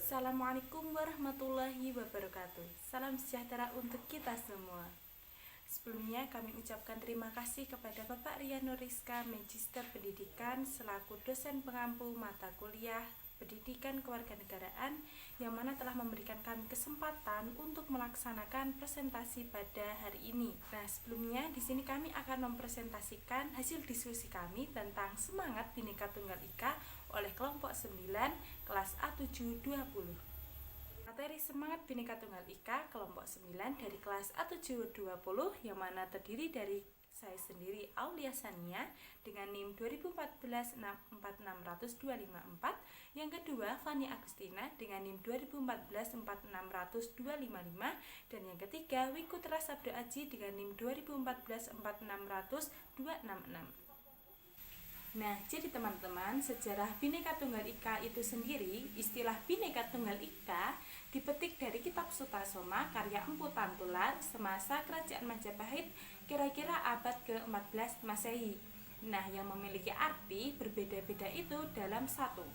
Assalamualaikum warahmatullahi wabarakatuh. Salam sejahtera untuk kita semua. Sebelumnya kami ucapkan terima kasih kepada Bapak Rian Nuriska, Magister Pendidikan selaku dosen pengampu mata kuliah Pendidikan Kewarganegaraan yang mana telah memberikan kami kesempatan untuk melaksanakan presentasi pada hari ini. Nah, sebelumnya di sini kami akan mempresentasikan hasil diskusi kami tentang semangat Bhinneka Tunggal Ika oleh kelompok 9 kelas A720. Materi semangat Bhinneka Tunggal Ika kelompok 9 dari kelas A720 yang mana terdiri dari saya sendiri Aulia Sania dengan NIM 2014-46254, yang kedua Fani Agustina dengan NIM 2014-46255, dan yang ketiga Wikutra Sabda Aji dengan NIM 2014-46266. Nah, jadi teman-teman, sejarah Bhinneka Tunggal Ika itu sendiri, istilah Bhinneka Tunggal Ika dipetik dari kitab Sutasoma karya Empu Tantular semasa Kerajaan Majapahit kira-kira abad ke-14 Masehi. Nah, yang memiliki arti berbeda-beda itu dalam satu.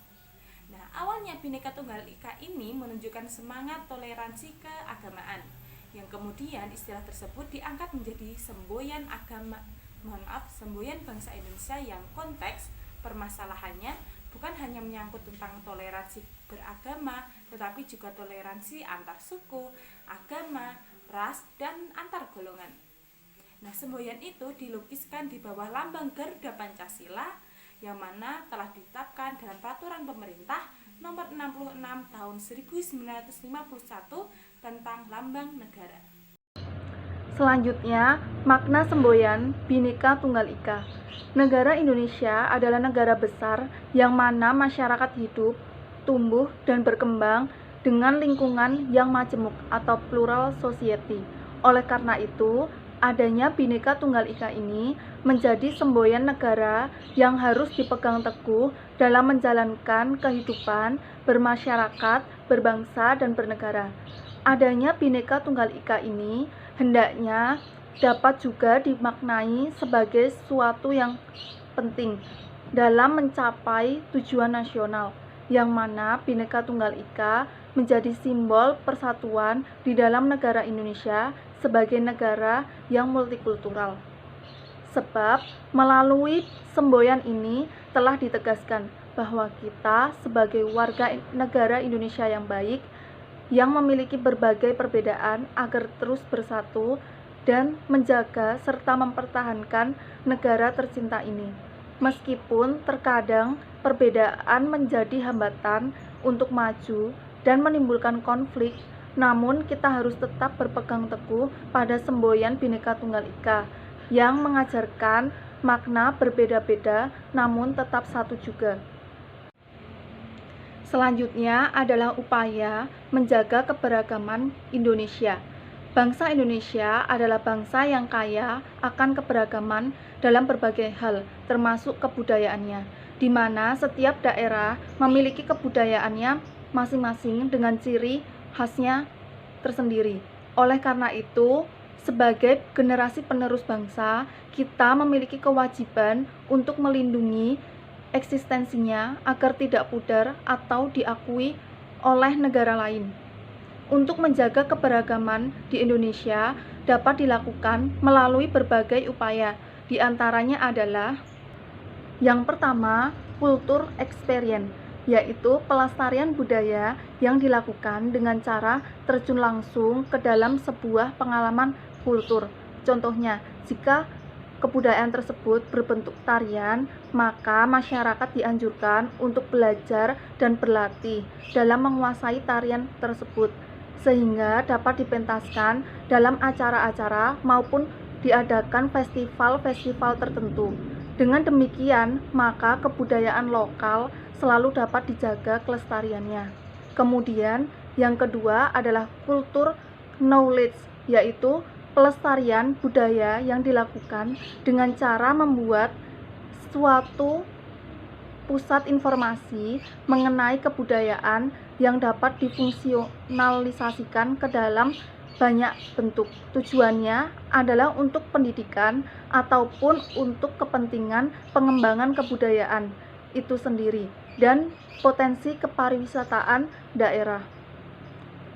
Nah, awalnya Bhinneka Tunggal Ika ini menunjukkan semangat toleransi keagamaan, yang kemudian istilah tersebut diangkat menjadi semboyan semboyan bangsa Indonesia yang konteks permasalahannya bukan hanya menyangkut tentang toleransi beragama, tetapi juga toleransi antar suku, agama, ras, dan antar golongan. Nah, semboyan itu dilukiskan di bawah lambang Garuda Pancasila yang mana telah ditetapkan dalam Peraturan Pemerintah Nomor 66 Tahun 1951 tentang Lambang Negara. Selanjutnya, makna semboyan Bhinneka Tunggal Ika. Negara Indonesia adalah negara besar yang mana masyarakat hidup, tumbuh, dan berkembang dengan lingkungan yang majemuk atau plural society. Oleh karena itu, adanya Bhinneka Tunggal Ika ini menjadi semboyan negara yang harus dipegang teguh dalam menjalankan kehidupan bermasyarakat, berbangsa, dan bernegara. Adanya Bhinneka Tunggal Ika ini hendaknya dapat juga dimaknai sebagai suatu yang penting dalam mencapai tujuan nasional, yang mana Bhinneka Tunggal Ika menjadi simbol persatuan di dalam negara Indonesia sebagai negara yang multikultural. Sebab melalui semboyan ini telah ditegaskan bahwa kita sebagai warga negara Indonesia yang baik, yang memiliki berbagai perbedaan agar terus bersatu dan menjaga serta mempertahankan negara tercinta ini. Meskipun terkadang perbedaan menjadi hambatan untuk maju dan menimbulkan konflik, namun kita harus tetap berpegang teguh pada semboyan Bhinneka Tunggal Ika yang mengajarkan makna berbeda-beda namun tetap satu juga. Selanjutnya adalah upaya menjaga keberagaman Indonesia. Bangsa Indonesia adalah bangsa yang kaya akan keberagaman dalam berbagai hal, termasuk kebudayaannya, di mana setiap daerah memiliki kebudayaannya masing-masing dengan ciri khasnya tersendiri. Oleh karena itu, sebagai generasi penerus bangsa, kita memiliki kewajiban untuk melindungi eksistensinya agar tidak pudar atau diakui oleh negara lain. Untuk menjaga keberagaman di Indonesia dapat dilakukan melalui berbagai upaya. Di antaranya adalah yang pertama, kultur experience, yaitu pelestarian budaya yang dilakukan dengan cara terjun langsung ke dalam sebuah pengalaman kultur. Contohnya, jika kebudayaan tersebut berbentuk tarian, maka masyarakat dianjurkan untuk belajar dan berlatih dalam menguasai tarian tersebut, sehingga dapat dipentaskan dalam acara-acara maupun diadakan festival-festival tertentu. Dengan demikian, maka kebudayaan lokal selalu dapat dijaga kelestariannya. Kemudian, yang kedua adalah kultur knowledge, yaitu pelestarian budaya yang dilakukan dengan cara membuat suatu pusat informasi mengenai kebudayaan yang dapat difungsionalisasikan ke dalam banyak bentuk. Tujuannya adalah untuk pendidikan ataupun untuk kepentingan pengembangan kebudayaan itu sendiri. dan potensi kepariwisataan daerah.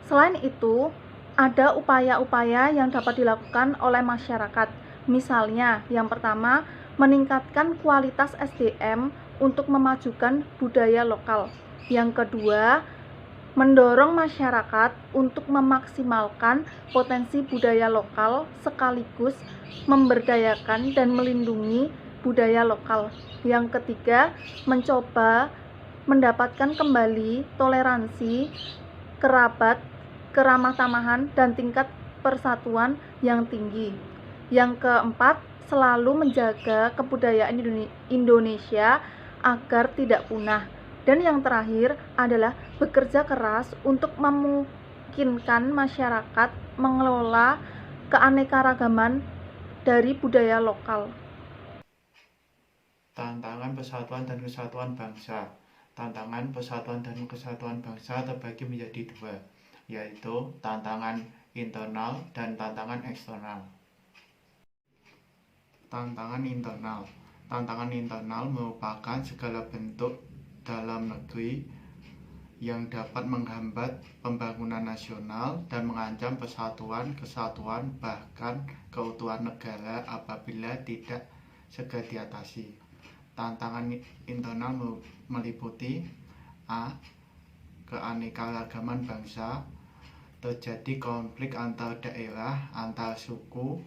Selain itu, ada upaya-upaya yang dapat dilakukan oleh masyarakat. Misalnya, yang pertama, meningkatkan kualitas SDM untuk memajukan budaya lokal. Yang kedua, mendorong masyarakat untuk memaksimalkan potensi budaya lokal sekaligus memberdayakan dan melindungi budaya lokal. Yang ketiga, mencoba mendapatkan kembali toleransi, kerabat, keramah tamahan, dan tingkat persatuan yang tinggi. Yang keempat, selalu menjaga kebudayaan Indonesia agar tidak punah. Dan yang terakhir adalah bekerja keras untuk memungkinkan masyarakat mengelola keanekaragaman dari budaya lokal. Tantangan persatuan dan kesatuan bangsa. Tantangan persatuan dan kesatuan bangsa terbagi menjadi dua, yaitu tantangan internal dan tantangan eksternal. Tantangan internal. Tantangan internal merupakan segala bentuk dalam negeri yang dapat menghambat pembangunan nasional dan mengancam persatuan, kesatuan, bahkan keutuhan negara apabila tidak segera diatasi. Tantangan internal meliputi A. Keanekaragaman bangsa. Terjadi konflik antar daerah, antar suku,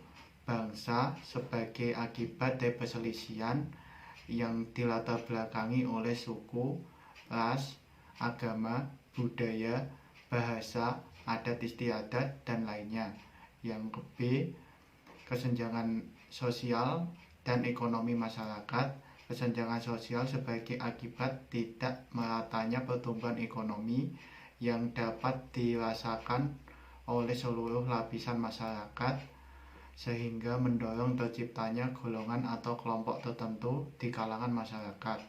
bangsa sebagai akibat dari perselisihan yang dilatar belakangi oleh suku, ras, agama, budaya, bahasa, adat istiadat, dan lainnya. Yang B. Kesenjangan sosial dan ekonomi masyarakat. Kesenjangan sosial sebagai akibat tidak meratanya pertumbuhan ekonomi yang dapat dirasakan oleh seluruh lapisan masyarakat, sehingga mendorong terciptanya golongan atau kelompok tertentu di kalangan masyarakat.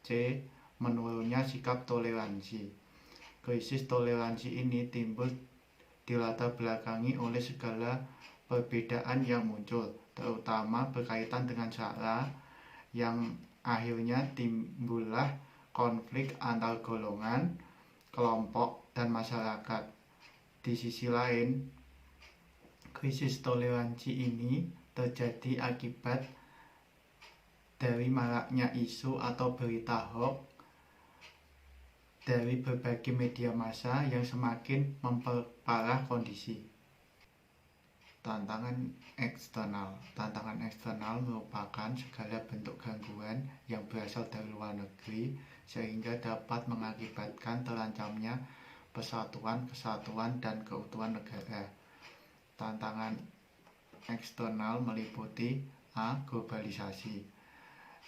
C. Menurunnya sikap toleransi. Krisis toleransi ini timbul dilatar belakangi oleh segala perbedaan yang muncul, terutama berkaitan dengan sara, yang akhirnya timbullah konflik antar golongan, kelompok, dan masyarakat. Di sisi lain, krisis toleransi ini terjadi akibat dari maraknya isu atau berita hoax dari berbagai media massa yang semakin memperparah kondisi. Tantangan eksternal. Tantangan eksternal merupakan segala bentuk gangguan yang berasal dari luar negeri sehingga dapat mengakibatkan terancamnya persatuan, kesatuan, dan keutuhan negara. Tantangan eksternal meliputi A. Globalisasi.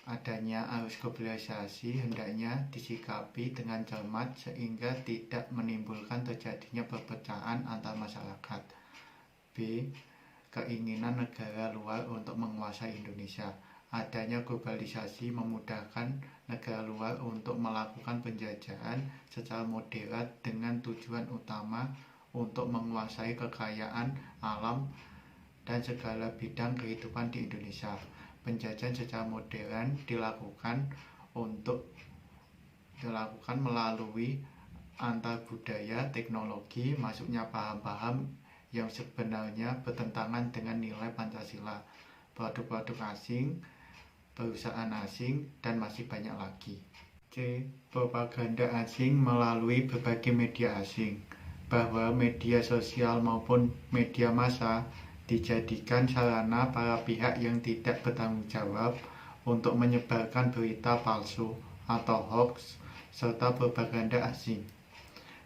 Adanya arus globalisasi hendaknya disikapi dengan cermat sehingga tidak menimbulkan terjadinya perpecahan antar masyarakat. B. Keinginan negara luar untuk menguasai Indonesia. Adanya globalisasi memudahkan negara luar untuk melakukan penjajahan secara moderat dengan tujuan utama untuk menguasai kekayaan alam dan segala bidang kehidupan di Indonesia. Penjajahan secara modern dilakukan melalui antar budaya, teknologi, masuknya paham-paham yang sebenarnya bertentangan dengan nilai Pancasila, produk-produk asing, perusahaan asing, dan masih banyak lagi. C. Propaganda asing melalui berbagai media asing, bahwa media sosial maupun media massa dijadikan sarana para pihak yang tidak bertanggung jawab untuk menyebarkan berita palsu atau hoax serta propaganda asing,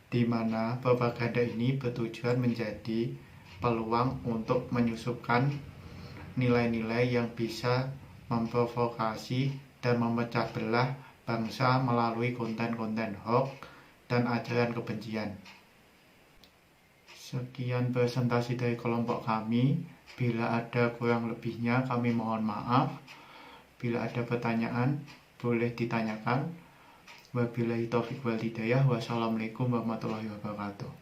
di mana propaganda ini bertujuan menjadi peluang untuk menyusupkan nilai-nilai yang bisa memprovokasi dan memecah belah bangsa melalui konten-konten hoax dan ajaran kebencian. Sekian presentasi dari kelompok kami. Bila ada kurang lebihnya kami mohon maaf. Bila ada pertanyaan boleh ditanyakan. Wabillahi taufiq wal hidayah. Wassalamualaikum warahmatullahi wabarakatuh.